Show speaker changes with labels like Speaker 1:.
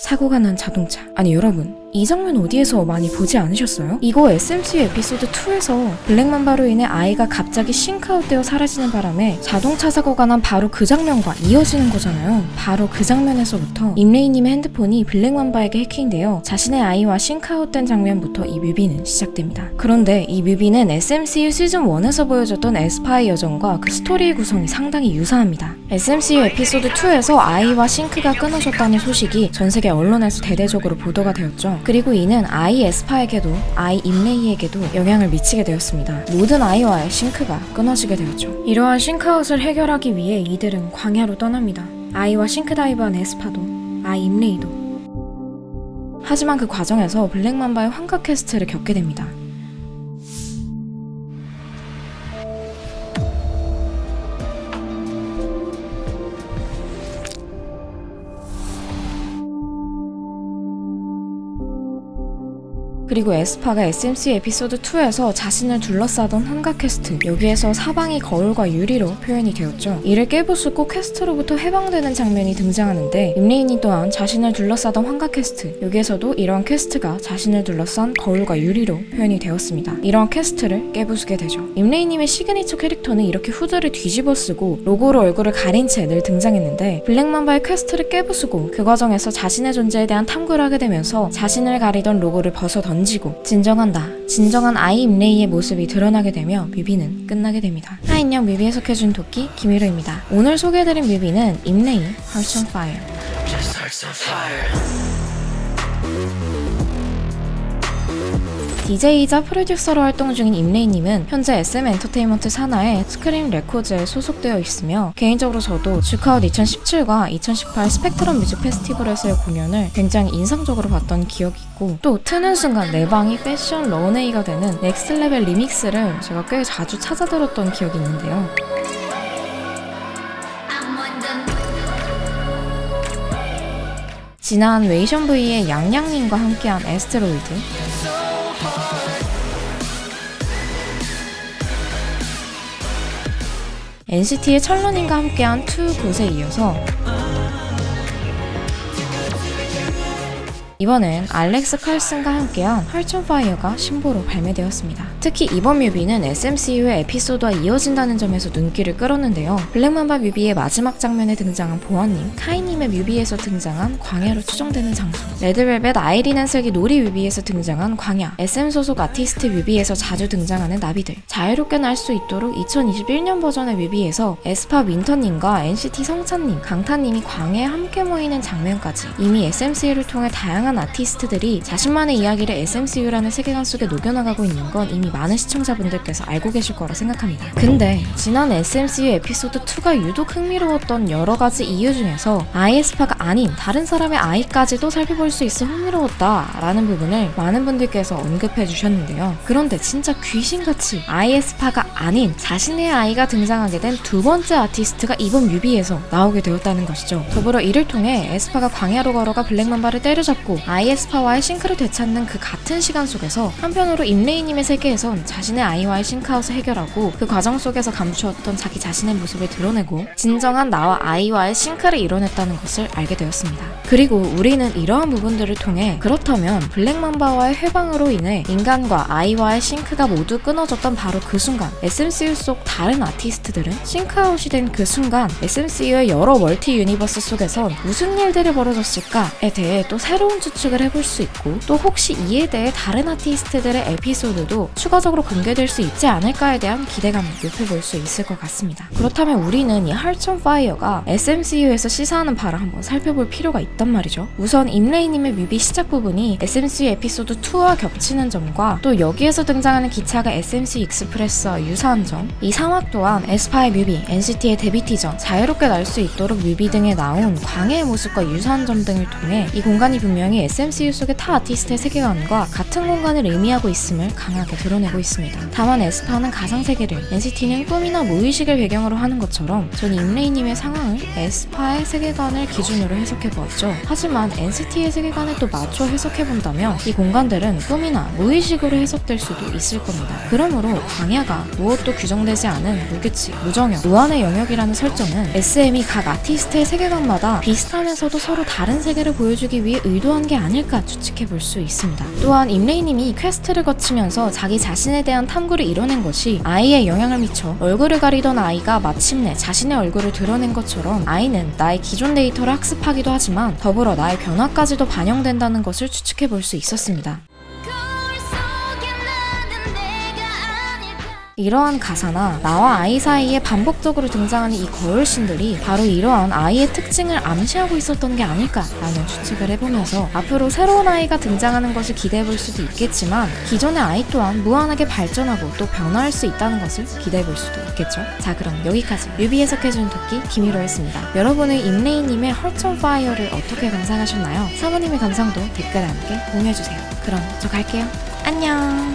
Speaker 1: 사고가 난 자동차. 아니 여러분, 이 장면 어디에서 많이 보지 않으셨어요? 이거 SMC 에피소드 2에서 블랙맘바로 인해 아이가 갑자기 싱크아웃되어 사라지는 바람에 자동차 사고가 난 바로 그 장면과 이어지는 거잖아요. 바로 그 장면에서부터 임레이님의 핸드폰이 블랙맘바에게 해킹되어 자신의 아이와 싱크아웃된 장면부터 이 뮤비는 시작됩니다. 그런데 이 뮤비는 SMCU 시즌 1에서 보여줬던 에스파의 여정과 그 스토리의 구성이 상당히 유사합니다. SMCU 에피소드 2에서 아이와 싱크가 끊어졌다는 소식이 전 세계 언론에서 대대적으로 보도가 되었죠. 그리고 이는 아이 에스파에게도 아이 임레이에게도 영향을 미치게 되었습니다. 모든 아이와의 싱크가 끊어지게 되었죠. 이러한 싱크아웃을 해결하기 위해 이들은 광야로 떠납니다. 아이와 싱크다이브한 에스파도 아이 임레이도. 하지만 그 과정에서 블랙맘바의 환각 퀘스트를 겪게 됩니다. 그리고 에스파가 SMC 에피소드 2에서 자신을 둘러싸던 환각 퀘스트, 여기에서 사방이 거울과 유리로 표현이 되었죠. 이를 깨부수고 퀘스트로부터 해방되는 장면이 등장하는데 임레인이 또한 자신을 둘러싸던 환각 퀘스트, 여기에서도 이러한 퀘스트가 자신을 둘러싼 거울과 유리로 표현이 되었습니다. 이러한 퀘스트를 깨부수게 되죠. 임레이님의 시그니처 캐릭터는 이렇게 후드를 뒤집어 쓰고 로고로 얼굴을 가린 채 늘 등장했는데 블랙맘바의 퀘스트를 깨부수고 그 과정에서 자신의 존재에 대한 탐구를 하게 되면서 자신을 가리던 로고를 벗어 던지고 진정한 아이 임레이의 모습이 드러나게 되며 뮤비는 끝나게 됩니다. 안녕, 뮤비 해석해준 도끼 김유로입니다. 오늘 소개해드린 뮤비는 임레이 Hearts on Fire. DJ이자 프로듀서로 활동 중인 임레이님은 현재 SM 엔터테인먼트 산하의 스크림 레코드에 소속되어 있으며 개인적으로 저도 주크아웃 2017과 2018 스펙트럼 뮤직 페스티벌에서의 공연을 굉장히 인상적으로 봤던 기억이 있고, 또 트는 순간 내 방이 패션 런웨이가 되는 넥스트 레벨 리믹스를 제가 꽤 자주 찾아 들었던 기억이 있는데요. 지난 웨이션 V의 양양님과 함께한 에스테로이드, NCT의 철런님과 함께한 투 굿에 이어서 이번엔 알렉스 칼슨과 함께한 Hearts on Fire가 신보로 발매되었습니다. 특히 이번 뮤비는 SMCU의 에피소드와 이어진다는 점에서 눈길을 끌었는데요. 블랙맘바 뮤비의 마지막 장면에 등장한 보아님, 카이님의 뮤비에서 등장한 광야로 추정되는 장소, 레드벨벳 아이린 앤슬기 놀이 뮤비에서 등장한 광야, SM 소속 아티스트 뮤비에서 자주 등장하는 나비들, 자유롭게 날 수 있도록 2021년 버전의 뮤비에서 에스파 윈터님과 NCT 성찬님, 강타님이 광야에 함께 모이는 장면까지 이미 SMCU를 통해 다양한 아티스트들이 자신만의 이야기를 SMCU라는 세계관 속에 녹여나가고 있는 건 이미 많은 시청자분들께서 알고 계실 거라 생각합니다. 근데 지난 SMCU 에피소드 2가 유독 흥미로웠던 여러가지 이유 중에서 아이에스파가 아닌 다른 사람의 아이까지도 살펴볼 수 있어 흥미로웠다라는 부분을 많은 분들께서 언급해 주셨는데요. 그런데 진짜 귀신같이 아이에스파가 아닌 자신의 아이가 등장하게 된 두 번째 아티스트가 이번 뮤비에서 나오게 되었다는 것이죠. 더불어 이를 통해 에스파가 광야로 걸어가 블랙맘바를 때려잡고 아이에스파와의 싱크를 되찾는 그 같은 시간 속에서 한편으로 임레이님의 세계에선 자신의 아이와의 싱크아웃을 해결하고 그 과정 속에서 감추었던 자기 자신의 모습을 드러내고 진정한 나와 아이와의 싱크를 이뤄냈다는 것을 알게 되었습니다. 그리고 우리는 이러한 부분들을 통해 그렇다면 블랙맘바와의 해방으로 인해 인간과 아이와의 싱크가 모두 끊어졌던 바로 그 순간, SMCU 속 다른 아티스트들은 싱크아웃이 된 그 순간 SMCU의 여러 멀티 유니버스 속에선 무슨 일들이 벌어졌을까에 대해 또 새로운 추측을 해볼 수 있고, 또 혹시 이에 대해 다른 아티스트들의 에피소드도 추가적으로 공개될 수 있지 않을까에 대한 기대감을 높여볼 수 있을 것 같습니다. 그렇다면 우리는 이 Hearts on Fire가 SMCU에서 시사하는 바를 한번 살펴볼 필요가 있단 말이죠. 우선 임레이님의 뮤비 시작 부분이 SMCU 에피소드 2와 겹치는 점과 또 여기에서 등장하는 기차가 SMC 익스프레스와 유사한 점, 이 상황 또한 에스파의 뮤비, NCT의 데뷔 티저, 자유롭게 날 수 있도록 뮤비 등에 나온 광해의 모습과 유사한 점 등을 통해 이 공간이 분명히 내용이 SMCU 속의 타 아티스트의 세계관과 같은 공간을 의미하고 있음을 강하게 드러내고 있습니다. 다만 에스파는 가상세계를, NCT는 꿈이나 무의식을 배경으로 하는 것처럼 전 임레이님의 상황을 에스파의 세계관을 기준으로 해석해보았죠. 하지만 NCT의 세계관에 또 맞춰 해석해본다면 이 공간들은 꿈이나 무의식으로 해석될 수도 있을 겁니다. 그러므로 광야가 무엇도 규정되지 않은 무규칙, 무정형, 무한의 영역이라는 설정은 SM이 각 아티스트의 세계관마다 비슷하면서도 서로 다른 세계를 보여주기 위해 의도한 게 아닐까 추측해볼 수 있습니다. 또한 임레이님이 퀘스트를 거치면서 자기 자신에 대한 탐구를 이뤄낸 것이 아이에 영향을 미쳐 얼굴을 가리던 아이가 마침내 자신의 얼굴을 드러낸 것처럼 아이는 나의 기존 데이터를 학습하기도 하지만 더불어 나의 변화까지도 반영된다는 것을 추측해볼 수 있었습니다. 이러한 가사나 나와 아이 사이에 반복적으로 등장하는 이 거울신들이 바로 이러한 아이의 특징을 암시하고 있었던 게 아닐까라는 추측을 해보면서 앞으로 새로운 아이가 등장하는 것을 기대해볼 수도 있겠지만 기존의 아이 또한 무한하게 발전하고 또 변화할 수 있다는 것을 기대해볼 수도 있겠죠. 자, 그럼 여기까지 뮤비 해석해주는 토끼 김희로였습니다. 여러분은 임레이님의 Heart on Fire를 어떻게 감상하셨나요? 사모님의 감상도 댓글에 함께 공유해주세요. 그럼 저 갈게요. 안녕.